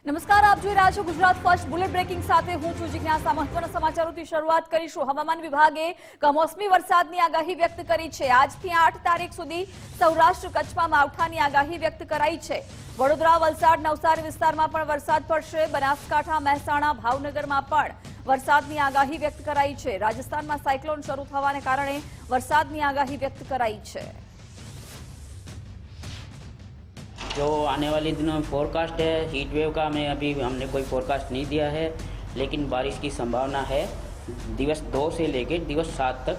નમસ્કાર, આપ જોઈ રહ્યા છો ગુજરાત ફર્સ્ટ બુલેટ બ્રેકિંગ સાથે હું છું જિજ્ઞાસા। મહત્વના સમાચારોથી શરૂઆત કરીશું। હવામાન વિભાગે કમોસમી વરસાદની આગાહી વ્યક્ત કરી છે। આજથી 8 તારીખ સુધી સૌરાષ્ટ્ર કચ્છમાં માવઠાની આગાહી વ્યક્ત કરાઈ છે। વડોદરા, વલસાડ, નવસારી વિસ્તારમાં પણ વરસાદ પડશે। બનાસકાંઠા, મહેસાણા, ભાવનગરમાં પણ વરસાદની આગાહી વ્યક્ત કરાઈ છે। રાજસ્થાનમાં સાયક્લોન શરૂ થવાને કારણે વરસાદની આગાહી વ્યક્ત કરાઈ છે। जो आने वाले दिनों में फोरकास्ट है, हीट वेव का हमने कोई फोरकास्ट नहीं दिया है, लेकिन बारिश की संभावना है। दिवस 2 से लेकर दिवस 7 तक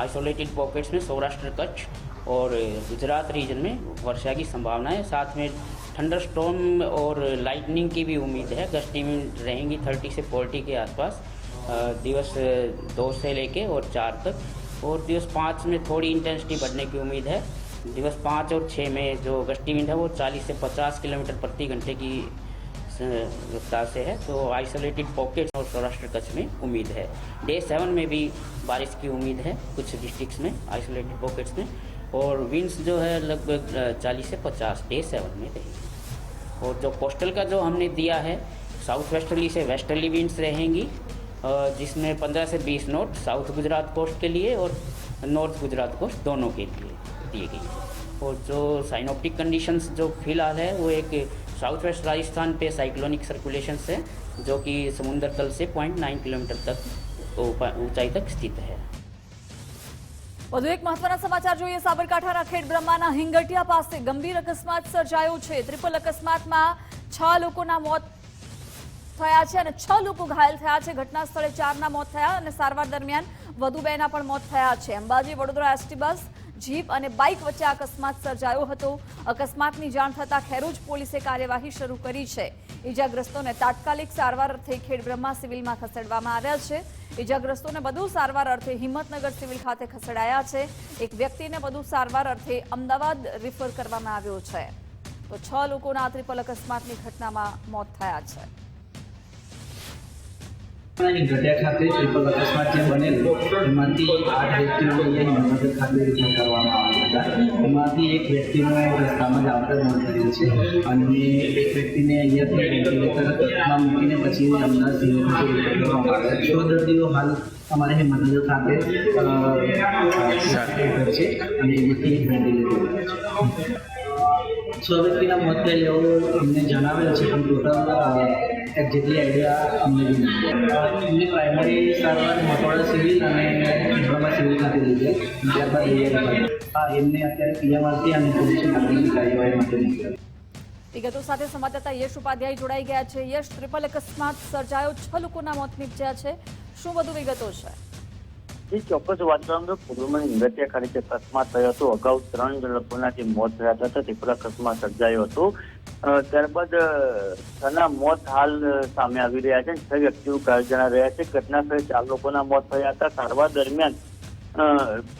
आइसोलेटेड पॉकेट्स में सौराष्ट्र, कच्छ और गुजरात रीजन में वर्षा की संभावना है। साथ में थंडर स्टॉर्म और लाइटनिंग की भी उम्मीद है। गस्ती में रहेंगी 30 से 40 के आसपास दिवस 2 से लेके और 4 तक। और दिवस 5 में थोड़ी इंटेंसिटी बढ़ने की उम्मीद है। दिवस 5 और 6 में जो गस्टी विंड है वो 40 से 50 किलोमीटर प्रति घंटे की रफ्तार से है। तो आइसोलेटेड पॉकेट्स और सौराष्ट्र कच्छ में उम्मीद है। डे 7 में भी बारिश की उम्मीद है कुछ डिस्ट्रिक्ट्स में, आइसोलेटेड पॉकेट्स में। और विंड्स जो है लगभग 40 से 50 डे 7 में रहेगी। और जो कोस्टल का जो हमने दिया है, साउथ वेस्टर्ली से वेस्टर्ली विंड्स रहेंगी, जिसमें 15 से 20 नॉट साउथ गुजरात कोस्ट के लिए और नॉर्थ गुजरात कोस्ट दोनों के लिए दिए गई। और जो साइनोप्टिक कंडीशंस जो फिलहाल है वो एक साउथ वेस्ट राजस्थान पे साइक्लोनिक सर्कुलेशन है, जो कि समुद्र तल से 0.9 किलोमीटर तक ऊंचाई तक स्थित है। વધુ એક મહત્વના સમાચાર જોઈએ। સાબરકાંઠાના ખેડબ્રહ્માના હિંગટિયા પાસે ગંભીર અકસ્માત સર્જાયો છે। ટ્રિપલ અકસ્માતમાં 6 લોકોના મોત થયા છે અને 6 લોકો ઘાયલ થયા છે। ઘટના સ્થળે 4ના મોત થયા અને સારવાર દરમિયાન વધુ 2ના પણ મોત થયા છે। Ambaji Vadodara ST bus, jeep અને બાઇક વચ્ચે અકસ્માત સર્જાયો હતો। અકસ્માતની જાણ થતાં ખેરોજ પોલીસે કાર્યવાહી શરૂ કરી છે। ઇજાગ્રસ્તોને તાત્કાલિક સારવાર અર્થે ખેડબ્રહ્મા સિવિલમાં ખસેડવામાં આવ્યા છે। ઇજાગ્રસ્તોને વધુ સારવાર અર્થે હિંમતનગર સિવિલ ખાતે ખસેડાયા છે। એક વ્યક્તિને વધુ સારવાર અર્થે અમદાવાદ રિફર કરવામાં આવ્યો છે। તો 6 લોકોના ટ્રિપલ અકસ્માતની ઘટનામાં મોત થયા છે। ઘટિયા ખાતે ટ્રિપલ અકસ્માત જે બનેલો એમાંથી 8 વ્યક્તિઓને અહીંયા હિંમતનગર ખાતે રિફર કરવામાં આવ્યા હતા। એમાંથી એક વ્યક્તિનો રસ્તામાં જ આવતા મોત થયેલ છે અને એક વ્યક્તિને અહીંયાથી વેન્ટિલેટરમાં મૂકીને પછી અમદાવાદ સિવિલ ખાતે રિફર કરવામાં આવ્યા। 6 દર્દીઓ હાલ અમારે હિંમતનગર ખાતે છે અને એમાંથી એક વેન્ટિલેટર 6 વ્યક્તિના મોત થયેલ એવું અમને જણાવેલ છે, પણ ટોટલ એક્ઝેક્ટલી આઈડિયા અમને એમની પ્રાઇમરી સારવાર મકવાડા સિવિલ અને ખેડબ્રહ્મા સિવિલ ખાતે લીધી। ત્યારબાદ એમને અત્યારે પીએમઆરથી અને પોલીસની આગળની કાર્યવાહી માટે મોકલ્યા। વિગતો સાથે સંવાદદાતા યશ ઉપાધ્યાય જોડાઈ ગયા છે। યશ, ટ્રિપલ અકસ્માત સર્જાયો, 6 લોકોના મોત નીપજ્યા છે, શું વધુ વિગતો છે? ચોક્કસ વાત કરું તો પૂર્વમાં હિંગટિયા ખાતે અકસ્માત થયો હતો। અગાઉ 3 લોકોના જે મોત થયા હતા ટ્રિપલ અકસ્માત સર્જાયો હતો। ત્યારબાદ 6ના મોત હાલ સામે આવી રહ્યા છે। 6 વ્યક્તિઓ ઘાયલ જણાઈ રહ્યા છે। ઘટના સ્થળે 4 લોકોના મોત થયા હતા। સારવાર દરમિયાન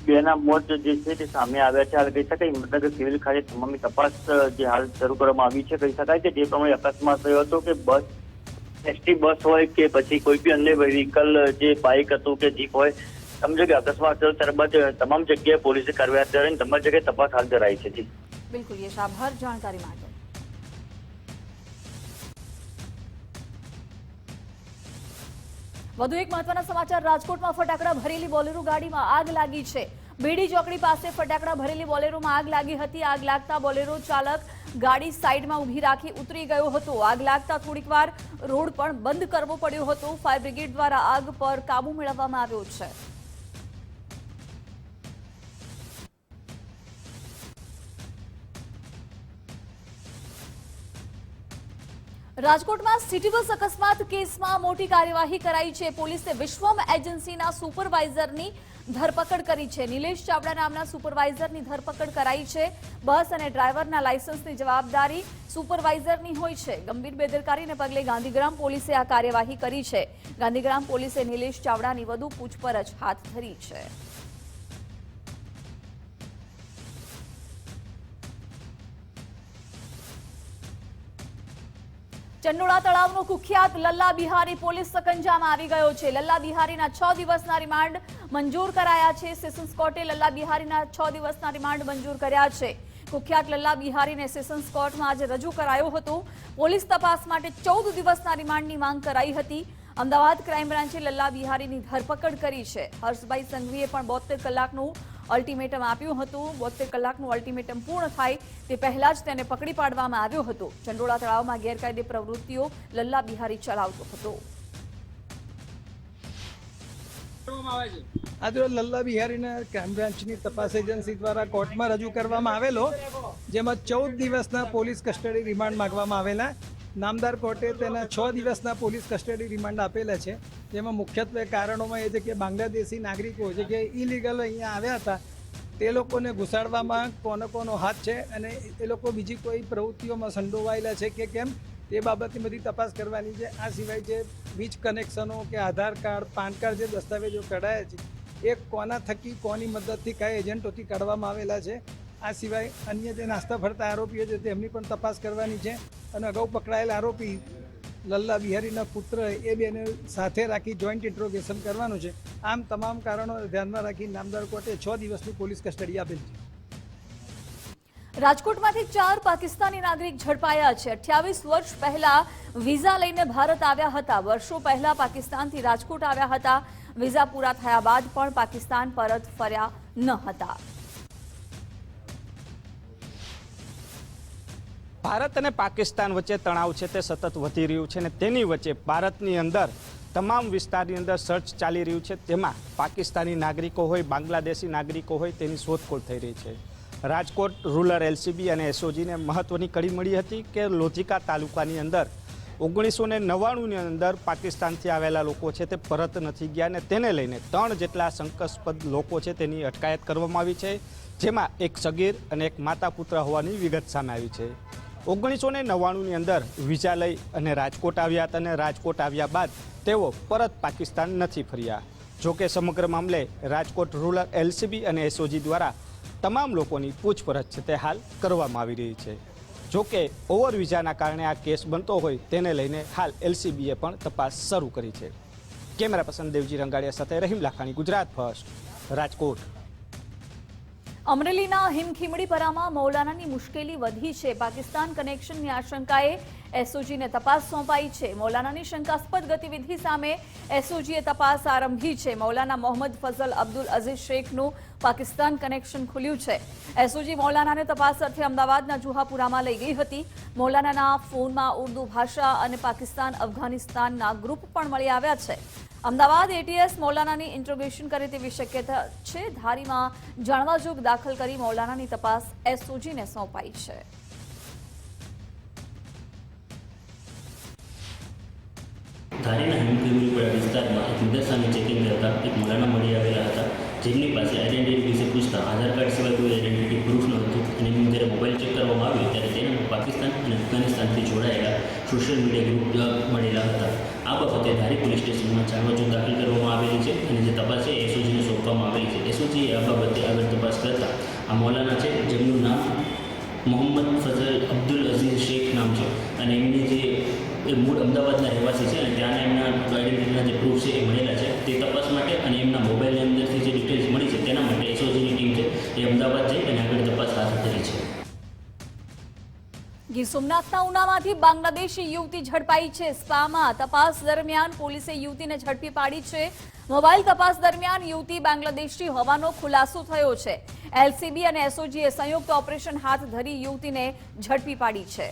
2ના મોત જે છે તે સામે આવ્યા છે। હાલ કહી શકાય હિંમતનગર સિવિલ ખાતે તમામની તપાસ જે હાલ શરૂ કરવામાં આવી છે। કહી શકાય કે જે પ્રમાણે અકસ્માત થયો હતો કે બસ, એસટી બસ હોય કે પછી કોઈ બી અન્ય વ્હીકલ જે બાઇક હતું કે જીપ હોય, સમજો કે અકસ્માત થયો ત્યારબાદ તમામ જગ્યાએ પોલીસે કાર્યવાહી હાથ ધરી તમામ જગ્યાએ તપાસ હાથ ધરાઈ છે। જી બિલકુલ યશ, આભાર જાણકારી માટે। વધુ એક મહત્વના સમાચાર। રાજકોટમાં ફટાકડા ભરેલી બોલેરો ગાડીમાં આગ લાગી છે। બેડી ચોકડી પાસે ફટાકડા ભરેલી બોલેરોમાં આગ લાગી હતી। આગ લાગતા બોલેરો ચાલક ગાડી સાઈડમાં ઊભી રાખી ઉતરી ગયો હતો। આગ લાગતા થોડીક વાર રોડ પણ બંધ કરવો પડ્યો હતો। ફાયર બ્રિગેડ દ્વારા આગ પર કાબુ મેળવવામાં આવ્યો છે। રાજકોટમાં સિટી બસ અકસ્માત કેસમાં મોટી કાર્યવાહી કરાઈ છે। પોલીસે વિશ્વમ એજન્સીના સુપરવાઇઝરની ધરપકડ કરી છે। નિલેશ ચાવડા નામના સુપરવાઇઝરની ધરપકડ કરાઈ છે। બસ અને ડ્રાઈવરના લાયસન્સની જવાબદારી સુપરવાઇઝરની હોય છે। ગંભીર બેદરકારીને પગલે ગાંધીગ્રામ પોલીસે આ કાર્યવાહી કરી છે। ગાંધીગ્રામ પોલીસે નિલેશ ચાવડાની વધુ પૂછપરછ હાથ ધરી છે। ચંડોળા તળાવનો કુખ્યાત લલ્લા બિહારી પોલીસ સકંજામાં આવી ગયો છે। લલ્લા બિહારીના 6 દિવસના રિમાન્ડ મંજૂર કરાયા છે। સેશન્સ કોર્ટે લલ્લા બિહારીના 6 દિવસના રિમાન્ડ મંજૂર કર્યા છે। કુખ્યાત લલ્લા બિહારીને સેશન્સ કોર્ટમાં આજે રજૂ કરાયો હતો. પોલીસ તપાસ માટે 14 દિવસના રિમાન્ડની માંગ કરાઈ હતી. અમદાવાદ ક્રાઇમ બ્રાન્ચે લલ્લા બિહારીની ધરપકડ કરી છે. હર્ષભાઈ સંઘવીએ પણ 72 કલાકનું અલ્ટિમેટમ આપ્યું હતું. 72 કલાકનું અલ્ટિમેટમ પૂર્ણ થાય તે પહેલા જ તેને પકડી પાડવામાં આવ્યો હતો. ચંડોળા તળાવમાં ગેરકાયદે પ્રવૃત્તિઓ લલ્લા બિહારી ચલાવતો હતો. આજે લલ્લા બિહારીને ક્રાઇમ બ્રાન્ચની તપાસ એજન્સી દ્વારા કોર્ટમાં રજૂ કરવામાં આવેલો, જેમાં 14 દિવસના પોલીસ કસ્ટડી રિમાન્ડ માંગવામાં આવેલા. નામદાર કોર્ટે તેના 6 દિવસના પોલીસ કસ્ટડી રિમાન્ડ આપેલા છે. જેમાં મુખ્યત્વે કારણોમાં એ છે કે બાંગ્લાદેશી નાગરિકો જે કે ઇલીગલ અહીંયા આવ્યા હતા તે લોકોને ઘુસાડવામાં કોનો હાથ છે અને એ લોકો બીજી કોઈ પ્રવૃત્તિઓમાં સંડોવાયેલા છે કે કેમ તે બાબતની બધી તપાસ કરવાની છે. આ સિવાય જે વીજ કનેક્શનો કે આધાર કાર્ડ, પાન કાર્ડ જે દસ્તાવેજો કઢાયા છે એ કોના થકી, કોની મદદથી, કયા એજન્ટોથી કાઢવામાં આવેલા છે. આ સિવાય અન્ય જે નાસ્તા ફરતા આરોપીઓ છે તેમની પણ તપાસ કરવાની છે. અને અગાઉ પકડાયેલા આરોપી લલ્લા બિહારીના પુત્ર એ બેને સાથે રાખી જોઈન્ટ ઇન્ટ્રોગેશન કરવાનું છે. આમ તમામ કારણો ધ્યાનમાં રાખી નામદાર કોર્ટે 6 દિવસની પોલીસ કસ્ટડી આપેલી છે. રાજકોટમાંથી 4 પાકિસ્તાની નાગરિક ઝડપાયા છે. 28 વર્ષ પહેલા વિઝા લઈને ભારત આવ્યા હતા. વર્ષો પહેલા પાકિસ્તાનથી રાજકોટ આવ્યા હતા. વિઝા પૂરા થયા બાદ પણ પાકિસ્તાન પરત ફર્યા ન હતા. ભારત અને પાકિસ્તાન વચ્ચે તણાવ છે તે સતત વધી રહ્યું છે અને તેની વચ્ચે ભારતની અંદર તમામ વિસ્તારની અંદર સર્ચ ચાલી રહ્યું છે. તેમાં પાકિસ્તાની નાગરિકો હોય, બાંગ્લાદેશી નાગરિકો હોય, તેની શોધખોળ થઈ રહી છે. રાજકોટ રૂરલ એલસીબી અને એસઓજીને મહત્વની કડી મળી હતી કે લોધિકા તાલુકાની અંદર 1999ની અંદર પાકિસ્તાનથી આવેલા લોકો છે તે પરત નથી ગયા અને તેને લઈને 3 જેટલા શંકાસ્પદ લોકો છે તેની અટકાયત કરવામાં આવી છે. જેમાં એક સગીર અને એક માતા પુત્ર હોવાની વિગત સામે આવી છે. 1999ની અંદર વિઝા લઈ અને રાજકોટ આવ્યા હતા અને રાજકોટ આવ્યા બાદ તેઓ પરત પાકિસ્તાન નથી ફર્યા. જોકે સમગ્ર મામલે રાજકોટ રૂરલ એલસીબી અને એસઓજી દ્વારા તમામ લોકોની પૂછપરછ છે તે હાલ કરવામાં આવી રહી છે. જોકે ઓવર વિઝાના કારણે આ કેસ બનતો હોય તેને લઈને હાલ એલસીબીએ પણ તપાસ શરૂ કરી છે. કેમેરા પર્સન દેવજી રંગાડિયા સાથે રહીમ લાખાણી, ગુજરાત ફર્સ્ટ, રાજકોટ. અમરેલીના હિમખીમડીપરામાં મૌલાનાની મુશ્કેલી વધી છે. પાકિસ્તાન કનેક્શનની આશંકાએ એસઓજીને તપાસ સોંપાઈ છે. મૌલાનાની શંકાસ્પદ ગતિવિધિ સામે એસઓજીએ તપાસ આરંભી છે. મૌલાના મોહમ્મદ ફઝલ અબ્દુલ અઝીઝ શેખનું પાકિસ્તાન કનેક્શન ખુલ્યું છે. એસઓજી મૌલાનાને તપાસ અર્થે અમદાવાદના જુહાપુરામાં લઈ ગઈ હતી. મૌલાનાના ફોનમાં ઉર્દુ ભાષા અને પાકિસ્તાન, અફઘાનિસ્તાનના ગ્રુપ પણ મળી આવ્યા છે. અમદાવાદ એટીએસ મૌલાનાની ઇન્ટ્રોગેશન કરે તેવી શક્યતા છે. ધારીમાં જાણવાજોગ દાખલ કરી મૌલાનાની તપાસ એસઓજીને સોંપાઈ છે. ધારીના હિમખીમડીપરા વિસ્તારમાં એક મદરસાની ચેકિંગ કરતા એક મૌલાના મળી આવેલા હતા, જેમની પાસે આઈડેન્ટિટી વિશે પૂછતા આધાર કાર્ડ સિવાય કોઈ આઈડેન્ટિટી પ્રૂફ ન હતું. અને એમનું જ્યારે મોબાઈલ ચેક કરવામાં આવ્યો ત્યારે તેના પાકિસ્તાન અને અફઘાનિસ્તાનથી જોડાયેલા સોશિયલ મીડિયા ગ્રુપ મળેલા હતા. આ બાબતે ધારી પોલીસ સ્ટેશનમાં જાણવાજોગ દાખલ કરવામાં આવેલી છે અને જે તપાસ છે એસઓજીને સોંપવામાં આવેલી છે. એસઓજીએ આ બાબતે આગળ તપાસ કરતા આ મૌલાના છે, જેમનું નામ મોહમ્મદ ફઝલ અબ્દુલ અઝીઝ શેખ નામ છે અને એમની જે મૂળ અમદાવાદના રહેવાસી છે અને ત્યાંના એમના આઈડેન્ટિટીના જે પ્રૂફ છે એ મળેલા છે. તે તપાસ માટે અને એમના મોબાઈલની અંદરથી જે ડિટેલ્સ મળી છે તેના માટે એસઓજીની ટીમ છે એ અમદાવાદ જઈ અને આગળ તપાસ હાથ ધરી છે. ગીર સોમનાથના ઉનામાંથી બાંગ્લાદેશી યુવતી ઝડપાઈ છે. સ્પામાં તપાસ દરમિયાન પોલીસે યુવતીને ઝડપી પાડી છે. મોબાઈલ તપાસ દરમિયાન યુવતી બાંગ્લાદેશી હોવાનો ખુલાસો થયો છે. એલસીબી અને એસઓજીએ સંયુક્ત ઓપરેશન હાથ ધરી યુવતીને ઝડપી પાડી છે.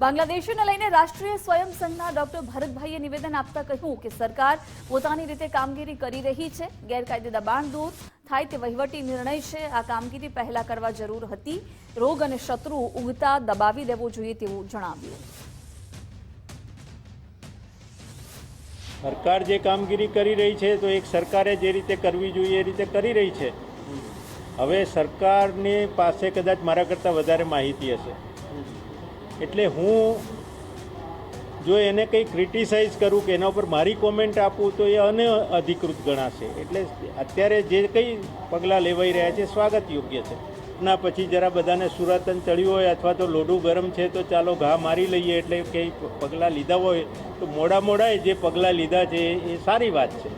બાંગ્લાદેશને લઈને રાષ્ટ્રીય સ્વયં સંઘના ડોક્ટર ભરતભાઈએ નિવેદન આપતા કહ્યું કે સરકાર પોતાની રીતે કામગીરી કરી રહી છે. ગેરકાયદે દબાણ દૂર થાય તે વહીવટી નિર્ણય છે. આ કામગીરી પહેલા કરવા જરૂર હતી. રોગ અને શત્રુ ઉગતા દબાવી દેવો જોઈએ તેવું જણાવ્યું. સરકાર જે કામગીરી કરી રહી છે તો એક સરકારે જે રીતે કરવી જોઈએ એ રીતે કરી રહી છે. હવે સરકારની પાસે કદાચ મારા કરતાં વધારે માહિતી હશે, એટલે હું જો એને કંઈ ક્રિટિસાઇઝ કરું કે એના ઉપર મારી કોમેન્ટ આપું તો એ અનઅધિકૃત ગણાશે. એટલે અત્યારે જે કંઈ પગલાં લેવાઈ રહ્યા છે સ્વાગત યોગ્ય છે. ના પછી જરા બધાને સુરાતન ચડ્યું હોય અથવા તો લોઢું ગરમ છે તો ચાલો ઘા મારી લઈએ, એટલે કંઈ પગલાં લીધા હોય તો મોડા જે પગલાં લીધા છે એ સારી વાત છે.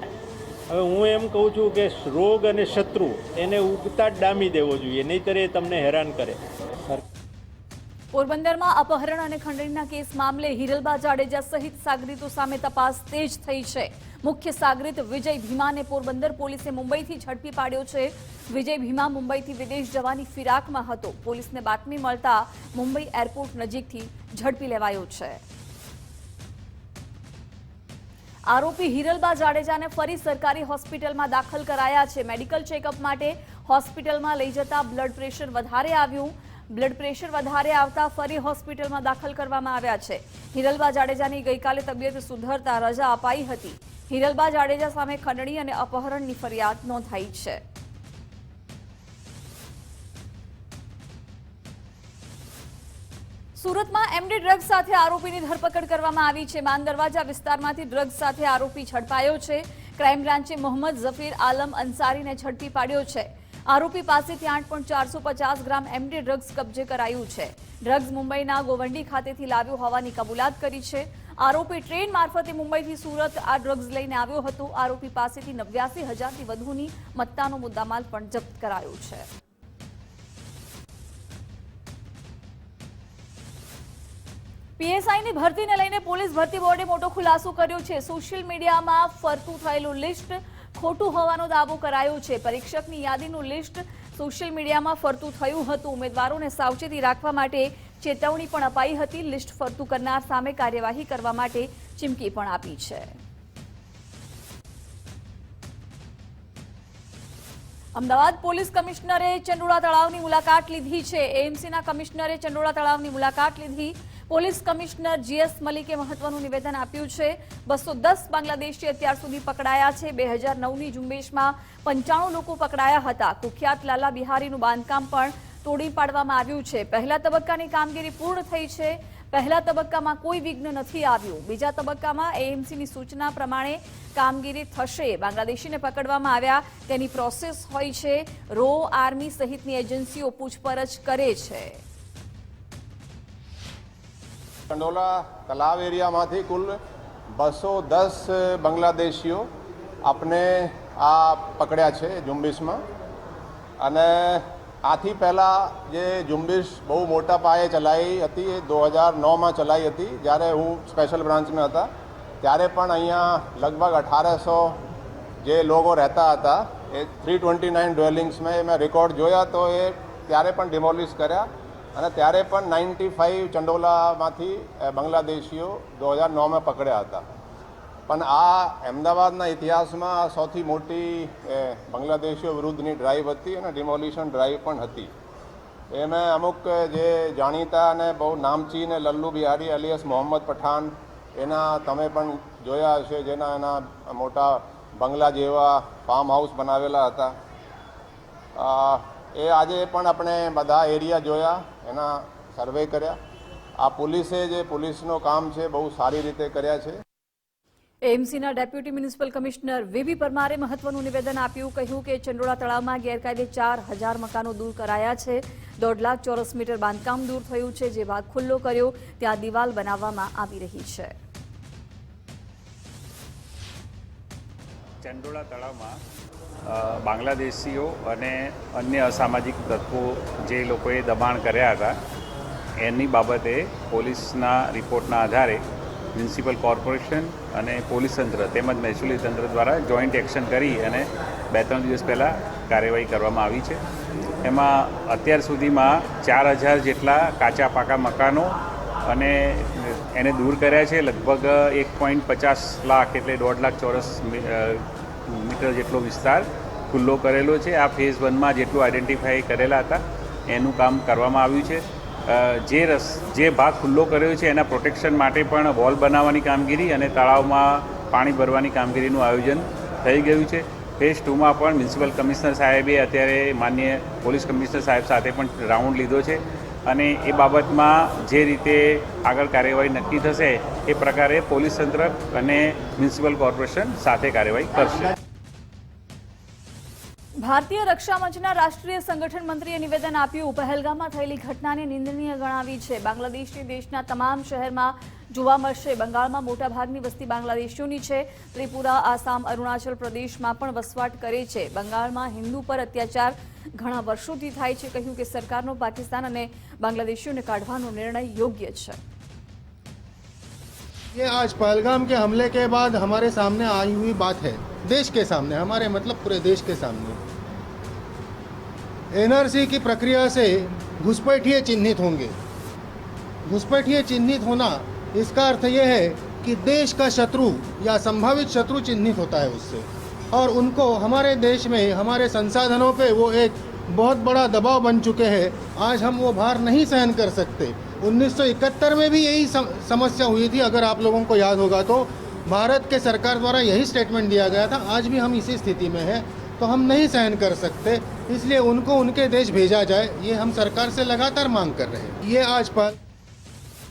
હવે હું એમ કહું છું કે રોગ અને શત્રુ એને ઉગતા જ ડામી દેવો જોઈએ, નહીંતર એ તમને હેરાન કરે. પોરબંદરમાં અપહરણ અને ખંડણીના કેસ મામલે હિરલબા જાડેજા સહિત સાગરીતો સામે તપાસ તેજ થઈ છે. મુખ્ય સાગરીત વિજય ભીમાને પોરબંદર પોલીસે મુંબઈથી ઝડપી પાડ્યો છે. વિજય ભીમા મુંબઈથી વિદેશ જવાની ફિરાકમાં હતો. પોલીસને બાતમી મળતા મુંબઈ એરપોર્ટ નજીકથી ઝડપી લેવાયો છે. આરોપી હિરલબા જાડેજાને ફરી સરકારી હોસ્પિટલમાં દાખલ કરાયા છે. મેડિકલ ચેકઅપ માટે હોસ્પિટલમાં લઈ જતા બ્લડ પ્રેશર વધારે આવ્યું. બ્લડ પ્રેશર વધારે આવતા ફરી હોસ્પિટલમાં દાખલ કરવામાં આવ્યા છે. હિરલબા જાડેજાની ગઈકાલે તબિયત સુધરતા રજા અપાઈ હતી. હિરલબા જાડેજા સામે ખંડણી અને અપહરણની ફરિયાદ નોંધાઈ છે. સુરતમાં એમડી ડ્રગ્સ સાથે આરોપીની ધરપકડ કરવામાં આવી છે. માન દરવાજા વિસ્તારમાંથી ડ્રગ્સ સાથે આરોપી ઝડપાયો છે. ક્રાઇમ બ્રાન્ચે મોહમ્મદ ઝફીર આલમ અંસારીને ઝડપી પાડ્યો છે. આરોપી પાસેથી 8.450 ગ્રામ એમડી ડ્રગ્સ કબજે કરાયું છે. ડ્રગ્સ મુંબઈના ગોવંડી ખાતેથી લાવ્યો હોવાની કબૂલાત કરી છે. આરોપી ટ્રેન મારફતે મુંબઈથી સુરત આ ડ્રગ્સ લઈને આવ્યો હતો. આરોપી પાસેથી 89,000થી વધુની મત્તાનો મુદ્દામાલ પણ જપ્ત કરાયો છે. પીએસઆઈની ભરતીને લઈને પોલીસ ભરતી બોર્ડે મોટો ખુલાસો કર્યો છે. સોશિયલ મીડિયામાં ફરતું થયેલું લિસ્ટ ખોટું હોવાનો દાવો કરાયો છે. પરીક્ષકની યાદીનું લિસ્ટ સોશિયલ મીડિયામાં ફરતું થયું હતું. ઉમેદવારોને સાવચેતી રાખવા માટે ચેતવણી પણ અપાઈ હતી. લિસ્ટ ફરતું કરનાર સામે કાર્યવાહી કરવા માટે ચીમકી પણ આપી છે. અમદાવાદ પોલીસ કમિશનરે ચંડોળા તળાવની મુલાકાત લીધી છે. એએમસીના કમિશનરે ચંડોળા તળાવની મુલાકાત લીધી. પોલીસ કમિશનર જીએસ મલિકે મહત્વનું નિવેદન આપ્યું છે. 210 બાંગ્લાદેશી અત્યાર સુધી પકડાયા છે. 2009ની ઝુંબેશમાં 95 લોકો પકડાયા હતા. કુખ્યાત લાલા બિહારીનું બાંધકામ પણ તોડી પાડવામાં આવ્યું છે. પહેલા તબક્કાની કામગીરી પૂર્ણ થઈ છે. પહેલા તબક્કામાં કોઈ વિઘ્ન નથી આવ્યું. બીજા તબક્કામાં એએમસીની સૂચના પ્રમાણે કામગીરી થશે. બાંગ્લાદેશીને પકડવામાં આવ્યા તેની પ્રોસેસ હોય છે. રો, આર્મી સહિતની એજન્સીઓ પૂછપરછ કરે છે. ચંડોલા તલાવ એરિયામાંથી કુલ 210 બાંગ્લાદેશીઓ આપણે આ પકડ્યા છે ઝુંબેશમાં. અને આથી પહેલાં જે ઝુંબેશ બહુ મોટા પાયે ચલાવી હતી એ 2009માં ચલાવી હતી, જ્યારે હું સ્પેશિયલ બ્રાન્ચમાં હતા. ત્યારે પણ અહીંયા લગભગ 1800 જે લોકો રહેતા હતા એ 329 ડ્વેલિંગ્સમાં મેં રેકોર્ડ જોયા તો એ ત્યારે પણ ડિમોલિશ કર્યા. અને ત્યારે પણ 95 ચંડોલામાંથી બાંગ્લાદેશીઓ 2009માં પકડ્યા હતા. પણ આ અમદાવાદના ઇતિહાસમાં સૌથી મોટી બાંગ્લાદેશીઓ વિરુદ્ધની ડ્રાઈવ હતી અને ડિમોલિશન ડ્રાઈવ પણ હતી. એમાં અમુક જે જાણીતા અને બહુ નામચીન લલ્લુ બિહારી અલિયાસ મોહમ્મદ પઠાણ, એના તમે પણ જોયા હશે, જેના એના મોટા બંગલા જેવા ફાર્મ હાઉસ બનાવેલા હતા. એ આજે પણ આપણે બધા એરિયા જોયા, એના સર્વે કર્યા. આ પોલીસે જે પોલીસનું કામ છે બહુ સારી રીતે કર્યા છે. એએમસીના ડેપ્યુટી મ્યુનિસિપલ કમિશનર વીબી પરમારે મહત્વનું નિવેદન આપ્યું. કહ્યું કે ચંડોળા તળાવમાં ગેરકાયદે 4000 મકાનો દૂર કરાયા છે. 1.5 લાખ ચોરસ મીટર બાંધકામ દૂર થયું છે. જે ભાગ ખુલ્લો કર્યો ત્યાં દિવાલ બનાવવામાં આવી રહી છે. ચંડોળા તળાવમાં બાંગ્લાદેશીઓ અને અન્ય અસામાજિક તત્વો જે લોકોએ દબાણ કર્યા હતા એની બાબતે પોલીસના રિપોર્ટના આધારે મ્યુનિસિપલ કોર્પોરેશન અને પોલીસ તંત્ર તેમજ મહેસૂલી તંત્ર દ્વારા જોઈન્ટ એક્શન કરી અને 2-3 દિવસ પહેલાં કાર્યવાહી કરવામાં આવી છે. એમાં અત્યાર સુધીમાં 4000 જેટલા કાચા પાકા મકાનો અને એને દૂર કર્યા છે. લગભગ 1.50 લાખ એટલે 1.5 લાખ ચોરસ મીટર જેટલો વિસ્તાર ખુલ્લો કરેલો છે. આ ફેઝ 1માં જેટલું આઈડેન્ટિફાઈ કરેલા હતા એનું કામ કરવામાં આવ્યું છે. જે ભાગ ખુલ્લો કર્યો છે એના પ્રોટેક્શન માટે પણ વોલ બનાવવાની કામગીરી અને તળાવમાં પાણી ભરવાની કામગીરીનું આયોજન થઈ ગયું છે. ફેઝ 2માં પણ મ્યુનિસિપલ કમિશનર સાહેબે અત્યારે માનનીય પોલીસ કમિશનર સાહેબ સાથે પણ રાઉન્ડ લીધો છે અને એ બાબતમાં જે રીતે આગળ કાર્યવાહી નક્કી થશે એ પ્રકારે પોલીસ તંત્ર અને મ્યુનિસિપલ કોર્પોરેશન સાથે કાર્યવાહી કરશે. ભારતીય રક્ષા મંચના રાષ્ટ્રીય સંગઠન મંત્રીએ નિવેદન આપ્યું. પહેલગામમાં થયેલી ઘટનાને નિંદનીય ગણાવી છે. બાંગ્લાદેશની દેશના તમામ શહેરમાં જોવા મળશે। બંગાળમાં મોટાભાગની વસ્તી બાંગ્લાદેશીઓની છે। ત્રિપુરા, આસામ, અરુણાચલ પ્રદેશમાં પણ વસવાટ કરે છે। બંગાળમાં હિન્દુ પર અત્યાચાર ઘણા વર્ષોથી થાય છે। કહ્યું કે સરકારનો પાકિસ્તાન અને બાંગ્લાદેશીઓને કાઢવાનો નિર્ણય યોગ્ય છે। ये आज पहलगाम के हमले के बाद हमारे सामने आई हुई बात है, देश के सामने, हमारे मतलब पूरे देश के सामने। एनआरसी की प्रक्रिया से घुसपैठिए चिन्हित होंगे। घुसपैठिए चिन्हित होना इसका अर्थ यह है कि देश का शत्रु या संभावित शत्रु चिन्हित होता है उससे, और उनको हमारे देश में हमारे संसाधनों पे वो एक बहुत बड़ा दबाव बन चुके हैं। आज हम वो भार नहीं सहन कर सकते। 1971 में भी यही समस्या हुई थी, अगर आप लोगों को याद होगा तो भारत के सरकार द्वारा यही स्टेटमेंट दिया गया था। आज भी हम इसी स्थिति में हैं, तो हम नहीं सहन कर सकते, इसलिए उनको उनके देश भेजा जाए, ये हम सरकार से लगातार मांग कर रहे हैं। ये आज पर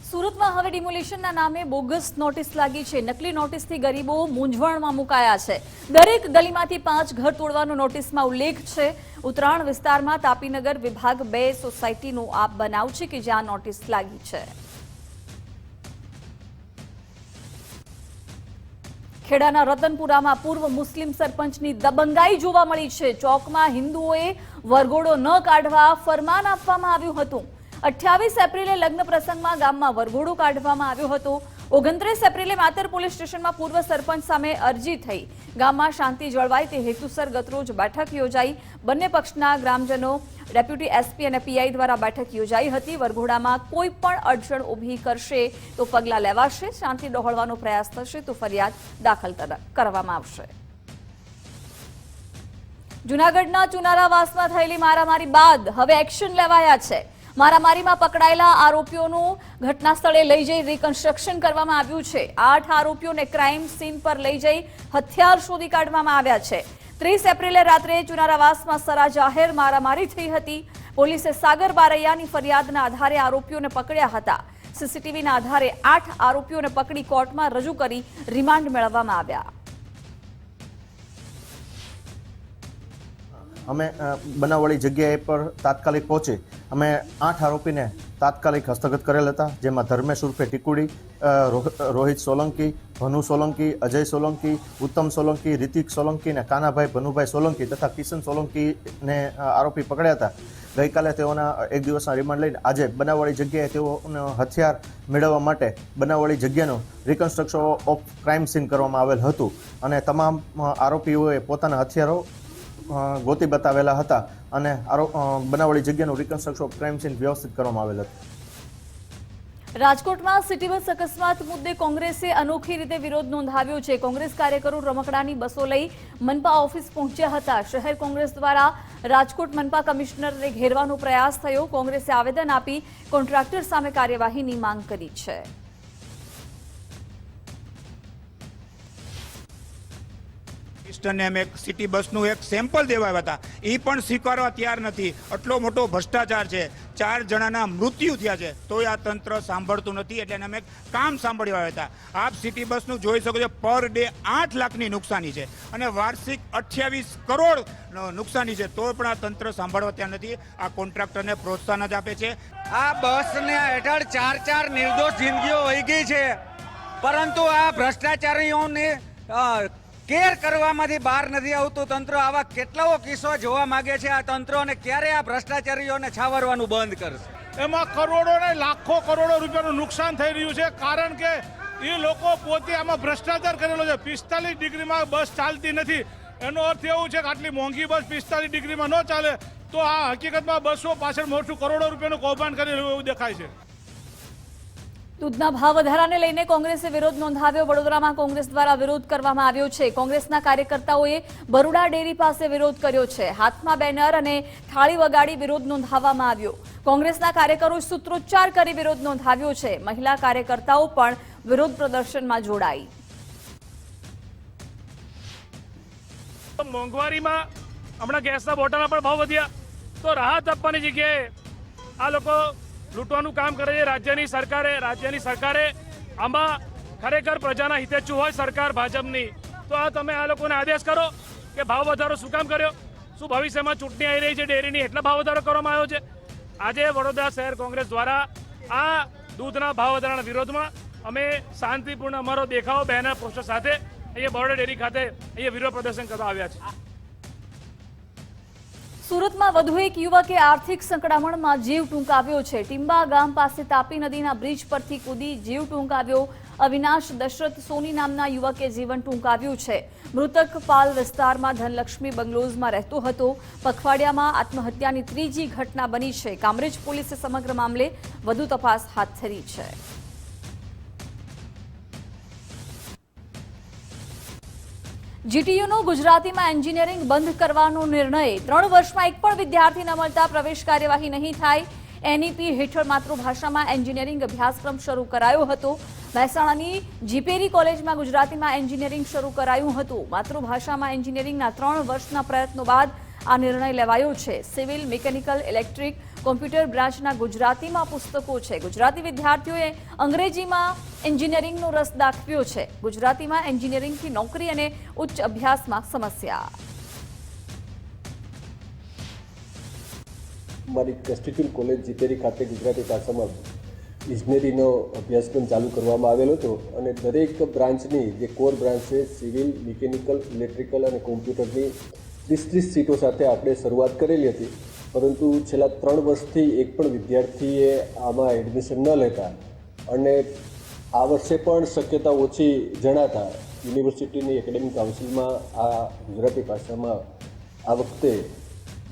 સુરતમાં હવે ડિમોલિશનના નામે બોગસ નોટિસ લાગી છે। નકલી નોટિસથી ગરીબો મૂંઝવણમાં મુકાયા છે। દરેક ગલીમાંથી 5 ઘર તોડવાનો નોટિસમાં ઉલ્લેખ છે। ઉત્તરાયણ વિસ્તારમાં તાપીનગર વિભાગ 2 સોસાયટીનો આ બનાવ છે કે જ્યાં નોટિસ લાગી છે। ખેડાના રતનપુરામાં પૂર્વ મુસ્લિમ સરપંચની દબંગાઈ જોવા મળી છે। ચોકમાં હિન્દુઓએ વરઘોડો ન કાઢવા ફરમાન આપવામાં આવ્યું હતું। 28 એપ્રિલે લગ્ન પ્રસંગમાં ગામમાં વરઘોડો કાઢવામાં આવ્યો હતો। 29 એપ્રિલે માતર પોલીસ સ્ટેશનમાં પૂર્વ સરપંચ સામે અરજી થઈ। ગામમાં શાંતિ જળવાય તે હેતુસર ગતરોજ બેઠક યોજાઈ। બંને પક્ષના ગ્રામજનો, ડેપ્યુટી એસપી અને પીઆઈ દ્વારા બેઠક યોજાઈ હતી। વરઘોડામાં કોઈ પણ અડચણ ઊભી કરશે તો પગલાં લેવાશે। શાંતિ ડહોળવાનો પ્રયાસ થશે તો ફરિયાદ દાખલ કરવામાં આવશે। જૂનાગઢના ચુનારાવાસમાં થયેલી મારામારી બાદ હવે એક્શન લેવાયા છે। મારામારીમાં પકડાયેલા આરોપીઓનું ઘટના સ્થળે લઈ જઈ રિકન્સ્ટ્રક્શન કરવામાં આવ્યું છે। 8 આરોપીઓને ક્રાઇમ સીન પર લઈ જઈ હથિયાર શોધી કાઢવામાં આવ્યા છે। 30 એપ્રિલે રાત્રે ચુનારાવાસમાં સરા જાહેર મારામારી થઈ હતી। પોલીસે સાગર બારૈયાની ફરિયાદના આધારે આરોપીઓને પકડ્યા હતા। સીસીટીવીના આધારે 8 આરોપીઓને પકડી કોર્ટમાં રજૂ કરી રિમાન્ડ મેળવવામાં આવ્યા। અમે બનાવવાળી જગ્યાએ પર તાત્કાલિક પહોંચી અમે 8 આરોપીને તાત્કાલિક હસ્તગત કરેલ હતા, જેમાં ધર્મેશ ઉર્ફે ટીકુડી, રોહિત સોલંકી, ભનુ સોલંકી, અજય સોલંકી, ઉત્તમ સોલંકી, રિતિક સોલંકી ને કાનાભાઈ ભનુભાઈ સોલંકી તથા કિશન સોલંકીને આરોપી પકડ્યા હતા। ગઈકાલે તેઓના એક દિવસના રિમાન્ડ લઈને આજે બનાવવાળી જગ્યાએ તેઓને હથિયાર મેળવવા માટે બનાવવાળી જગ્યાનું રિકન્સ્ટ્રક્શન ઓફ ક્રાઇમ સીન કરવામાં આવેલ હતું અને તમામ આરોપીઓએ પોતાના હથિયારો ગોતી બતાવેલા હતા અને બનાવવાળી જગ્યાનું રિકન્સ્ટ્રક્શન ઓફ ક્રાઇમ સીન વ્યવસ્થિત કરવામાં આવેલ હતું। રાજકોટમાં સિટી બસ અકસ્માત મુદ્દે કોંગ્રેસે અનોખી રીતે વિરોધ નોંધાવ્યો છે। કોંગ્રેસ કાર્યકરો રમકડાની બસો લઈ મનપા ઓફિસ પહોંચ્યા હતા। શહેર કોંગ્રેસ દ્વારા રાજકોટ મનપા કમિશનરને ઘેરવાનો પ્રયાસ થયો। કોંગ્રેસે આવેદન આપી કોન્ટ્રાક્ટર સામે કાર્યવાહીની માંગ કરી છે। ને અમે સિટી બસનું એક સેમ્પલ દેવા આવ્યા હતા, એ પણ સ્વીકારવા તૈયાર નથી। આટલો મોટો ભ્રષ્ટાચાર છે। 4 જણાના મૃત્યુ થયા છે તો આ તંત્ર સાંભળતું નથી, એટલે અમે કામ સાંભળવા આવ્યા હતા। આપ સિટી બસનું જોઈ શકો છો, પર ડે 8 લાખની નુકસાની છે અને વાર્ષિક 28 કરોડ નુકસાની છે, તો પણ આ તંત્ર સાંભળવા તૈયાર નથી। આ કોન્ટ્રાક્ટરને પ્રોત્સાહન જ આપે છે। આ બસને હેઠળ 4 નિર્દોષ જિંદગીઓ વહી ગઈ છે, પરંતુ આ ભ્રષ્ટાચારીઓને કેર કરવામાંથી બહાર નથી આવતું તંત્ર। આવા કેટલાઓ કિસ્સો જોવા માંગે છે આ તંત્ર, અને ક્યારે આ ભ્રષ્ટાચારીઓને છાવરવાનું બંધ કરશે? એમાં કરોડો ને લાખો કરોડો રૂપિયાનું નુકસાન થઈ રહ્યું છે, કારણ કે એ લોકો પોતે આમાં ભ્રષ્ટાચાર કરેલો છે। 45 ડિગ્રીમાં બસ ચાલતી નથી, એનો અર્થ એવું છે કે આટલી મોંઘી બસ 45 ડિગ્રીમાં ન ચાલે, તો આ હકીકતમાં બસો પાછળ મોટું કરોડો રૂપિયાનું કૌભાંડ કરી રહ્યું એવું દેખાય છે। દૂધના ભાવ વધારાને લઈને કોંગ્રેસે વિરોધ નોંધાવ્યો। વડોદરામાં કોંગ્રેસ દ્વારા વિરોધ કરવામાં આવ્યો છે। કોંગ્રેસના કાર્યકર્તાઓએ બરોડા ડેરી પાસે વિરોધ કર્યો છે। હાથમાં બેનર અને થાળી વગાડી વિરોધ નોંધાવવામાં આવ્યો। કોંગ્રેસના કાર્યકરોએ સૂત્રોચ્ચાર કરી વિરોધ નોંધાવ્યો છે। મહિલા કાર્યકર્તાઓ પણ વિરોધ પ્રદર્શનમાં જોડાઈ। મોંઘવારીમાં હમણાં ગેસના બોટલના પણ ભાવ વધ્યા, તો રાહત આપવાની જગ્યાએ આ લોકો લૂંટવાનું કામ કરે છે। રાજ્યની સરકારે આમાં ખરેખર પ્રજાના હિતેચ્છુ હોય સરકાર ભાજપની, તો આ તમે આ લોકોને આદેશ કરો કે ભાવ વધારો શું કામ કર્યો? શું ભવિષ્યમાં ચૂંટણી આવી રહી છે ડેરીની, એટલા ભાવ વધારો કરવામાં આવ્યો છે? આજે વડોદરા શહેર કોંગ્રેસ દ્વારા આ દૂધના ભાવ વધારાના વિરોધમાં અમે શાંતિપૂર્ણ અમારો દેખાવ બેનર પોસ્ટર સાથે અહીંયા બરોડા ડેરી ખાતે અહીંયા વિરોધ પ્રદર્શન કરવા આવ્યા છે. સુરતમાં વધુ એક યુવકે આર્થિક સંકળામણમાં જીવ ટૂંકાવ્યો છે. ટીંબા ગામ પાસે તાપી નદીના બ્રિજ પરથી કૂદી જીવ ટૂંકાવ્યો. અવિનાશ દશરથ સોની નામના યુવકે જીવન ટૂંકાવ્યું છે. મૃતક પાલ વિસ્તારમાં ધનલક્ષ્મી બંગલોઝમાં રહેતો હતો. પખવાડિયામાં આત્મહત્યાની ત્રીજી ઘટના બની છે. કામરેજ પોલીસે સમગ્ર મામલે વધુ તપાસ હાથ ધરી છે. જીટીયુનું ગુજરાતીમાં એન્જિનિયરિંગ બંધ કરવાનો નિર્ણય. 3 વર્ષમાં એક પણ વિદ્યાર્થી ન મળતા પ્રવેશ કાર્યવાહી નહીં થાય. એનઈપી હેઠળ માતૃભાષામાં એન્જિનિયરિંગ અભ્યાસક્રમ શરૂ કરાયો હતો. મહેસાણાની જીપેરી કોલેજમાં ગુજરાતીમાં એન્જિનિયરિંગ શરૂ કરાયું હતું. માતૃભાષામાં એન્જિનિયરિંગના 3 વર્ષના પ્રયત્નો બાદ આ નિર્ણય લેવાયો છે. સિવિલ, મિકેનિકલ, ઇલેક્ટ્રિક, કોમ્પ્યુટર બ્રાન્ચના ગુજરાતીમાં પુસ્તકો છે. ગુજરાતી વિદ્યાર્થીઓએ અંગ્રેજીમાં એન્જિનિયરિંગનો રસ દાખવ્યો છે. ગુજરાતીમાં એન્જિનિયરિંગથી નોકરી અને ઉચ્ચ અભ્યાસમાં સમસ્યા. મારી કેસ્ટિટ્યુલ કોલેજ જીપેરી ખાતે ગુજરાતી ભાષામાં ઇજનેરીનો અભ્યાસક્રમ ચાલુ કરવામાં આવેલો હતો અને દરેક બ્રાન્ચની જે કોર બ્રાન્ચ છે સિવિલ, મિકેનિકલ, ઇલેક્ટ્રિકલ અને કોમ્પ્યુટરની 30 સીટો સાથે આપણે શરૂઆત કરેલી હતી. પરંતુ છેલ્લા 3 વર્ષથી એક પણ વિદ્યાર્થીએ આમાં એડમિશન ન લેતા અને આ વર્ષે પણ શક્યતા ઓછી જણાતા યુનિવર્સિટીની એકેડેમિક કાઉન્સિલમાં આ ગુજરાતી ભાષામાં આ વખતે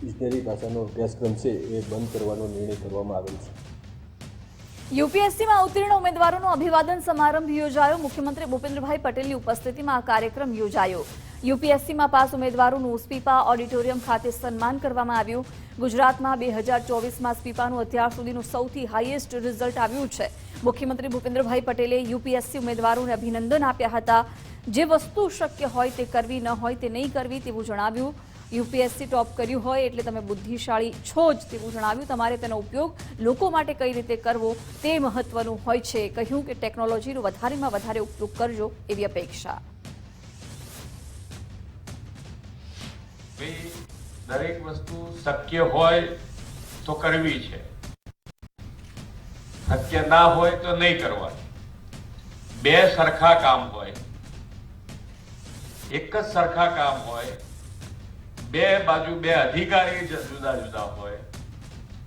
ઇજનેરી ભાષાનો અભ્યાસક્રમ છે એ બંધ કરવાનો નિર્ણય કરવામાં આવેલ છે. યુપીએસસીમાં ઉત્તીર્ણ ઉમેદવારોનો અભિવાદન સમારંભ યોજાયો. મુખ્યમંત્રી ભૂપેન્દ્રભાઈ પટેલની ઉપસ્થિતિમાં આ કાર્યક્રમ યોજાયો. યુપીએસસીમાં પાસ ઉમેદવારોનું સ્પીપા ઓડિટોરિયમ ખાતે સન્માન કરવામાં આવ્યું. ગુજરાતમાં 2024માં સ્પીપાનું અત્યાર સુધીનું સૌથી હાઈએસ્ટ રિઝલ્ટ આવ્યું છે. મુખ્યમંત્રી ભૂપેન્દ્રભાઈ પટેલે યુપીએસસી ઉમેદવારોને અભિનંદન આપ્યા હતા. જે વસ્તુ શક્ય હોય તે કરવી, ન હોય તે નહીં કરવી તેવું જણાવ્યું. યુપીએસસી ટોપ કર્યું હોય એટલે તમે બુદ્ધિશાળી છો જ તેવું જણાવ્યું. તમારે તેનો ઉપયોગ લોકો માટે કઈ રીતે કરવો તે મહત્વનું હોય છે. કહ્યું કે ટેકનોલોજીનો વધારેમાં વધારે ઉપયોગ કરજો એવી અપેક્ષા. દરેક વસ્તુ શક્ય હોય તો કરવી છે, શક્ય ના હોય તો નહીં કરવાની. 2 સરખા કામ હોય, એક જ સરખા કામ હોય, 2 બાજુ 2 અધિકારી જુદા જુદા હોય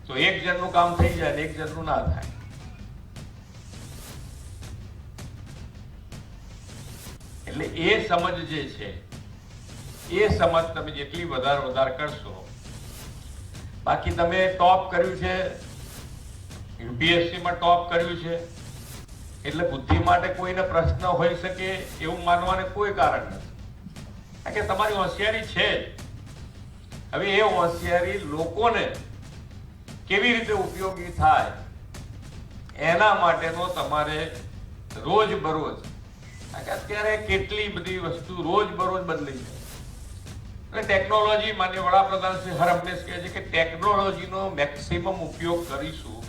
તો એક જણનું કામ થઈ જાય ને એક જણનું ના થાય. એટલે એ સમજ જે છે એ સમજ તમે જેટલી વધારે કરશો. બાકી તમે ટોપ કર્યું છે, યુપીએસસીમાં ટોપ કર્યું છે એટલે બુદ્ધિ માટે કોઈને પ્રશ્ન હોઈ શકે એવું માનવાને કોઈ કારણ નથી. કારણ કે તમારી હોશિયારી છે જ. હવે એ હોશિયારી લોકોને કેવી રીતે ઉપયોગી થાય એના માટેનો તમારે રોજબરોજ, કારણ કે અત્યારે કેટલી બધી વસ્તુ રોજબરોજ બદલી છે. અને ટેકનોલોજી, માન્ય વડાપ્રધાન શ્રી હર હંમેશ કહે છે કે ટેકનોલોજીનો મેક્સિમમ ઉપયોગ કરીશું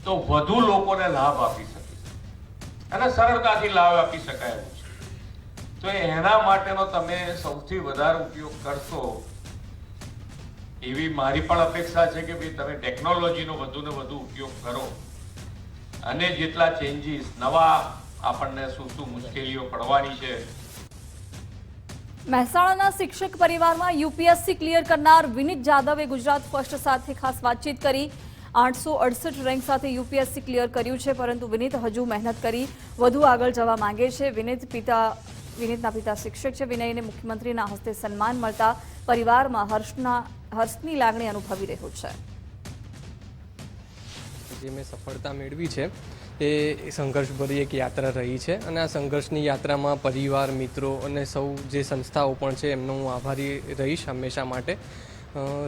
તો વધુ લોકોને લાભ આપી શકીશું અને સરળતાથી લાભ આપી શકાય એવું છે. તો એના માટેનો તમે સૌથી વધારે ઉપયોગ કરશો એવી મારી પણ અપેક્ષા છે કે ભાઈ તમે ટેકનોલોજીનો વધુ ને વધુ ઉપયોગ કરો અને જેટલા ચેન્જીસ નવા આપણને શું મુશ્કેલીઓ પડવાની છે. મહેસાણાના શિક્ષક પરિવારમાં યુપીએસસી ક્લિયર કરનાર વિનીત જાદવે ગુજરાત ફર્સ્ટ સાથે ખાસ વાતચીત કરી. 868 રેન્ક સાથે યુપીએસસી ક્લિયર કર્યું છે, પરંતુ વિનીત હજુ મહેનત કરી વધુ આગળ જવા માંગે છે. વિનીતના પિતા શિક્ષક છે. વિનયને મુખ્યમંત્રીના હસ્તે સન્માન મળતા પરિવારમાં હર્ષની લાગણી અનુભવી રહ્યું છે. જે મેં સફળતા મેળવી છે એ સંઘર્ષભરી એક યાત્રા રહી છે અને આ સંઘર્ષની યાત્રામાં પરિવાર, મિત્રો અને સૌ જે સંસ્થાઓ પણ છે એમનો હું આભારી રહીશ હંમેશા માટે.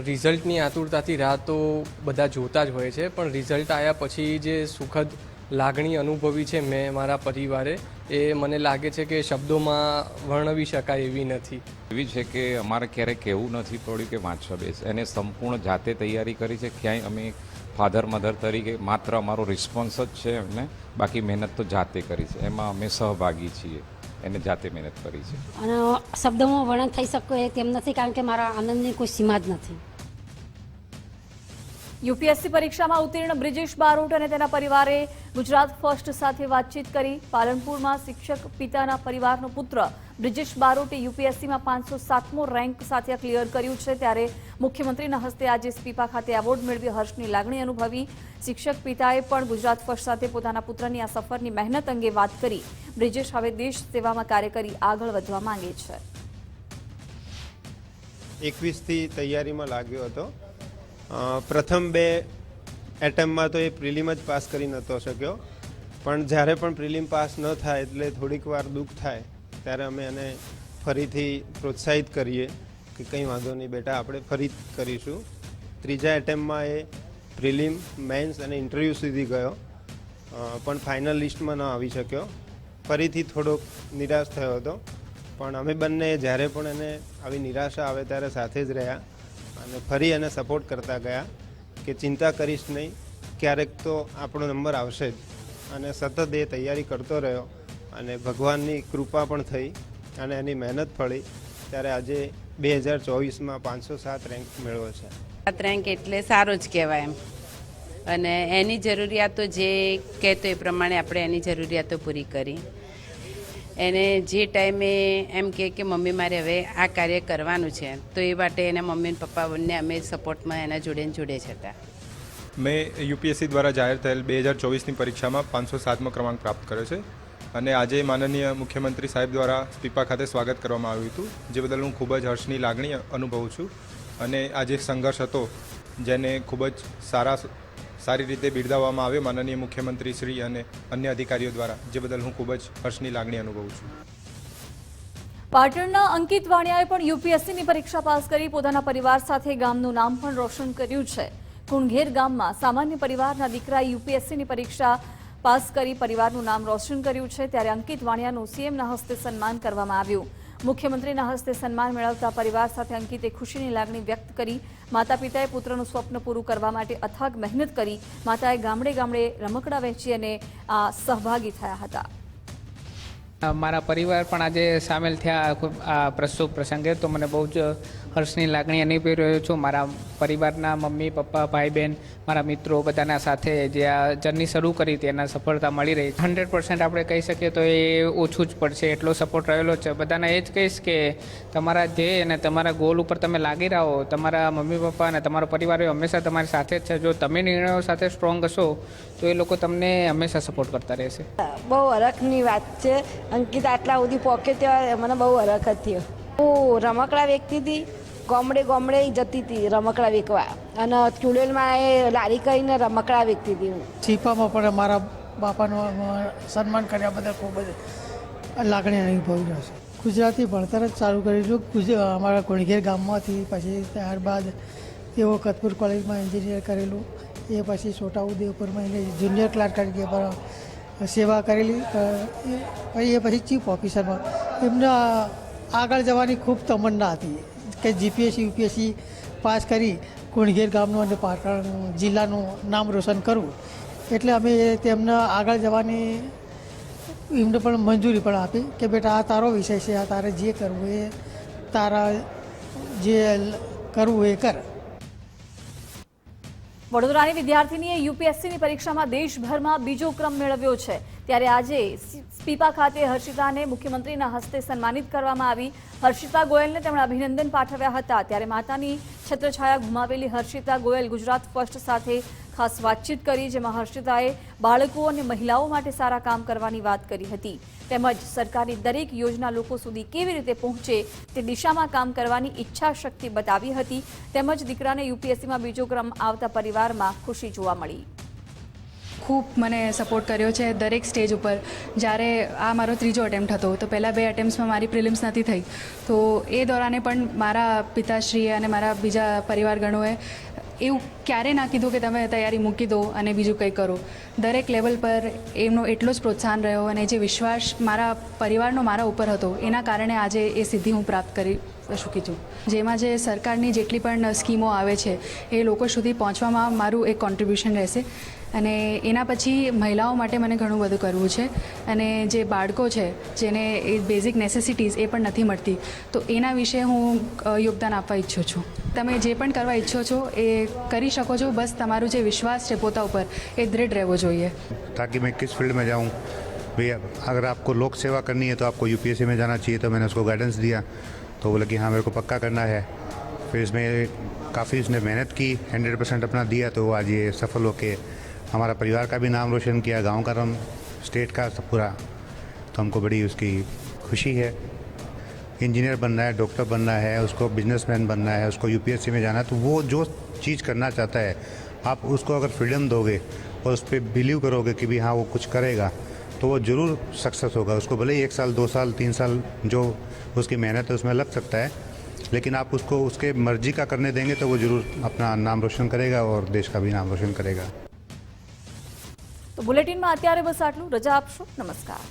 રિઝલ્ટની આતુરતાથી રાહ તો બધા જોતા જ હોય છે, પણ રિઝલ્ટ આવ્યા પછી જે સુખદ લાગણી અનુભવી છે મેં મારા પરિવારે, એ મને લાગે છે કે શબ્દોમાં વર્ણવી શકાય એવી નથી. એવી છે કે અમારે ક્યારેક કહેવું નથી પડ્યું કે વાંચવા બેસ. એને સંપૂર્ણ જાતે તૈયારી કરી છે. ક્યાંય અમે ફાધર મધર તરીકે માત્ર અમારો રિસ્પોન્સ જ છે એમને, બાકી મહેનત તો જાતે કરી છે. એમાં અમે સહભાગી છીએ. એને જાતે મહેનત કરી છે અને શબ્દોમાં વર્ણન થઈ શકે તેમ નથી, કારણ કે મારા આનંદની કોઈ સીમા જ નથી. યુપીએસસી પરીક્ષામાં ઉત્તીર્ણ બ્રિજેશ બારોટ અને તેના પરિવારે ગુજરાત ફર્સ્ટ સાથે વાતચીત કરી. પાલનપુરમાં શિક્ષક પિતાના પરિવારનો પુત્ર બ્રિજેશ બારોટે યુપીએસસીમાં 507મો રેન્ક સાથે ક્લિયર કર્યું છે. ત્યારે મુખ્યમંત્રીના હસ્તે આજે સ્પીપા ખાતે એવોર્ડ મેળવી હર્ષની લાગણી અનુભવી. શિક્ષક પિતાએ પણ ગુજરાત ફર્સ્ટ સાથે પોતાના પુત્રની આ સફરની મહેનત અંગે વાત કરી. બ્રિજેશ હવે દેશ સેવામાં કાર્ય કરી આગળ વધવા માંગે છે. 21થી તૈયારીમાં લાગ્યો હતો. પ્રથમ 2 એટેમ્પમાં તો એ પ્રિલિમ જ પાસ કરી નહોતો શક્યો, પણ જ્યારે પણ પ્રિલિમ પાસ ન થાય એટલે થોડીક વાર દુઃખ થાય, ત્યારે અમે એને ફરીથી પ્રોત્સાહિત કરીએ કે કંઈ વાંધો નહીં બેટા, આપણે ફરી કરીશું. ત્રીજા એટેમ્પમાં એ પ્રિલિમ, મેન્સ અને ઇન્ટરવ્યૂ સુધી ગયો, પણ ફાઇનલ લિસ્ટમાં ન આવી શક્યો. ફરીથી થોડોક નિરાશ થયો હતો, પણ અમે બંને જ્યારે પણ એને આવી નિરાશા આવે ત્યારે સાથે જ રહ્યા અને ફરી એને સપોર્ટ કરતા ગયા કે ચિંતા કરીશ નહીં, ક્યારેક તો આપણો નંબર આવશે જ. અને સતત એ તૈયારી કરતો રહ્યો અને ભગવાનની કૃપા પણ થઈ અને એની મહેનત ફળી. ત્યારે આજે 2024માં 507 રેન્ક મેળવ્યો છે. 7 રેન્ક એટલે સારો જ કહેવાય એમ, અને એની જરૂરિયાતો જે કહેતો એ પ્રમાણે આપણે એની જરૂરિયાતો પૂરી કરી. એને જે ટાઈમે એમ કે મમ્મી મારે હવે આ કાર્ય કરવાનું છે, તો એ માટે એના મમ્મી અને પપ્પા બંને અમે સપોર્ટમાં એના જોડે જ હતા. મેં યુપીએસસી દ્વારા જાહેર થયેલ 2024ની પરીક્ષામાં 507મો ક્રમાંક પ્રાપ્ત કર્યો છે અને આજે માનનીય મુખ્યમંત્રી સાહેબ દ્વારા સ્પીપા ખાતે સ્વાગત કરવામાં આવ્યું હતું, જે બદલ હું ખૂબ જ હર્ષની લાગણી અનુભવું છું. અને આ જે સંઘર્ષ હતો જેને ખૂબ જ સારી રીતે બિરદાવવામાં આવ્યો માનનીય મુખ્યમંત્રી શ્રી અને અન્ય અધિકારીઓ દ્વારા, જે બદલ હું ખૂબ જ હર્ષની લાગણી અનુભવું છું. પાટણના અંકિત વાણિયાએ પણ યુપીએસસીની પરીક્ષા પાસ કરી પોતાના પરિવાર સાથે ગામનું નામ પણ રોશન કર્યું છે. કુણઘેર ગામમાં સામાન્ય પરિવારના દીકરાએ યુપીએસસીની પરીક્ષા પાસ કરી પરિવારનું નામ રોશન કર્યું છે. ત્યારે અંકિત વાણિયાનું સીએમના હસ્તે સન્માન કરવામાં આવ્યું. મુખ્યમંત્રીના હસ્તે સન્માન મેળવતા પરિવાર સાથે અંકિતે ખુશીની લાગણી વ્યક્ત કરી. માતા પિતાએ પુત્રનું સ્વપ્ન પૂરું કરવા માટે અથાગ મહેનત કરી. માતાએ ગામડે ગામડે રમકડા વહેંચી અને સહભાગી થયા હતા. મારા પરિવાર પણ આજે સામેલ થયા આ શુભ પ્રસંગે, તો મને બહુ જ હર્ષની લાગણી અનુભવી રહ્યો છું. મારા પરિવારના મમ્મી પપ્પા ભાઈ બહેન મારા મિત્રો બધાના સાથે જે આ જર્ની શરૂ કરી તેના સફળતા મળી રહી. 100% આપણે કહી શકીએ તો એ ઓછું જ પડશે, એટલો સપોર્ટ રહેલો છે. બધાને એ જ કહીશ કે તમારા ધ્યેય અને તમારા ગોલ ઉપર તમે લાગી રહો. તમારા મમ્મી પપ્પા અને તમારો પરિવાર હંમેશા તમારી સાથે જ છે. જો તમે નિર્ણયો સાથે સ્ટ્રોંગ હશો તો એ લોકો તમને હંમેશા સપોર્ટ કરતા રહેશે. બહુ હરખની વાત છે. અંકિત આટલા સુધી પહોંચે ત્યારે મને બહુ હરખ હતી. હું રમકડા વેચતી હતી, ગામડે ગામડે જતી હતી રમકડા વેચવા, અને ચુડેલમાં એ લારી કરીને રમકડા વેચતી હતી. હું શિપામાં પણ મારા બાપાનું સન્માન કર્યા બદલ ખૂબ જ લાગણી અનુભવી રહ્યો છે. ગુજરાતી ભણતર જ ચાલુ કરેલું અમારા કુણઘેર ગામમાંથી. પછી ત્યારબાદ તેઓ કતપુર કોલેજમાં એન્જિનિયર કરેલું. એ પછી છોટાઉદેપુરમાં એને જુનિયર ક્લાર્ક તરીકે પણ સેવા કરેલી. એ પછી ચીફ ઓફિસરમાં એમને આગળ જવાની ખૂબ તમન્ના હતી કે જીપીએસસી યુપીએસસી પાસ કરી કુણઘેર ગામનું અને પાટણ જિલ્લાનું નામ રોશન કરવું. એટલે અમે તેમને આગળ જવાની એમને પણ મંજૂરી પણ આપી કે બેટા આ તારો વિષય છે, આ તારે જે કરવું એ તારા જે કરવું એ કર. વડોદરાની વિદ્યાર્થીનીએ યુપીએસસીની પરીક્ષામાં દેશભરમાં બીજો ક્રમ મેળવ્યો છે. ત્યારે આજે સ્પીપા ખાતે હર્ષિતાને મુખ્યમંત્રીના હસ્તે સન્માનિત કરવામાં આવી. હર્ષિતા ગોયલને તેમણે અભિનંદન પાઠવ્યા હતા. ત્યારે માતાની છત્રછાયા ગુમાવેલી હર્ષિતા ગોયલ ગુજરાત ફર્સ્ટ સાથે ખાસ વાતચીત કરી, જેમાં હર્ષિતાએ બાળકો અને મહિલાઓ માટે સારા કામ કરવાની વાત કરી હતી. તેમજ સરકારની દરેક યોજના લોકો સુધી કેવી રીતે પહોંચે તે દિશામાં કામ કરવાની ઈચ્છા શક્તિ બતાવી હતી. તેમજ દીકરાને યુપીએસસીમાં બીજો ક્રમ આવતા પરિવારમાં ખુશી જોવા મળી. ખૂબ મને સપોર્ટ કર્યો છે દરેક સ્ટેજ ઉપર. જ્યારે આ મારો ત્રીજો અટેમ્પ્ટ હતો, તો પહેલાં 2 અટેમ્પ્ટ્સમાં મારી પ્રિલિમ્સ નથી થઈ, તો એ દોરાને પણ મારા પિતાશ્રીએ અને મારા બીજા પરિવારગણોએ એવું ક્યારેય ના કીધું કે તમે તૈયારી મૂકી દો અને બીજું કંઈ કરો. દરેક લેવલ પર એમનો એટલો જ પ્રોત્સાહન રહ્યો, અને જે વિશ્વાસ મારા પરિવારનો મારા ઉપર હતો એના કારણે આજે એ સિદ્ધિ હું પ્રાપ્ત કરી શું કીધું જેમાં જે સરકારની જેટલી પણ સ્કીમો આવે છે એ લોકો સુધી પહોંચવામાં મારું એક કોન્ટ્રીબ્યુશન રહેશે અને એના પછી મહિલાઓ માટે મને ઘણું બધું કરવું છે અને જે બાળકો છે જેને એ બેઝિક નેસેસિટીઝ એ પણ નથી મળતી તો એના વિશે હું યોગદાન આપવા ઈચ્છું છું. તમે જે પણ કરવા ઈચ્છો છો એ કરી શકો છો, બસ તમારું જે વિશ્વાસ છે પોતા ઉપર એ દૃઢ રહેવો જોઈએ. ताकि मैं किस फील्ड में जाऊँ भैया, अगर आपको लोक सेवा करनी है तो आपको यूपीएससी में जाना चाहिए. तो मैंने उसको गाइडेंस दिया तो बोला कि हाँ मेरे को पक्का करना है. फिर इसमें काफ़ी उसने मेहनत की, 100% अपना दिया, तो आज ये सफल होके हमारा परिवार का भी नाम रोशन किया, गांव का नाम, स्टेट का सब पूरा. तो हमको बड़ी उसकी खुशी है. इंजीनियर बनना है, डॉक्टर बनना है, उसको बिजनेसमैन बनना है, उसको यूपीएससी में जाना है, तो वो जो चीज़ करना चाहता है आप उसको अगर फ्रीडम दोगे और उस पर बिलीव करोगे कि भी हाँ वो कुछ करेगा तो वो ज़रूर सक्सेस होगा. उसको भले ही 1 साल 2 साल 3 साल जो उसकी मेहनत है उसमें लग सकता है, लेकिन आप उसको उसके मर्जी का करने देंगे तो वो ज़रूर अपना नाम रोशन करेगा और देश का भी नाम रोशन करेगा. તો બુલેટિનમાં અત્યારે બસ આટલું. રજા આપશો. નમસ્કાર.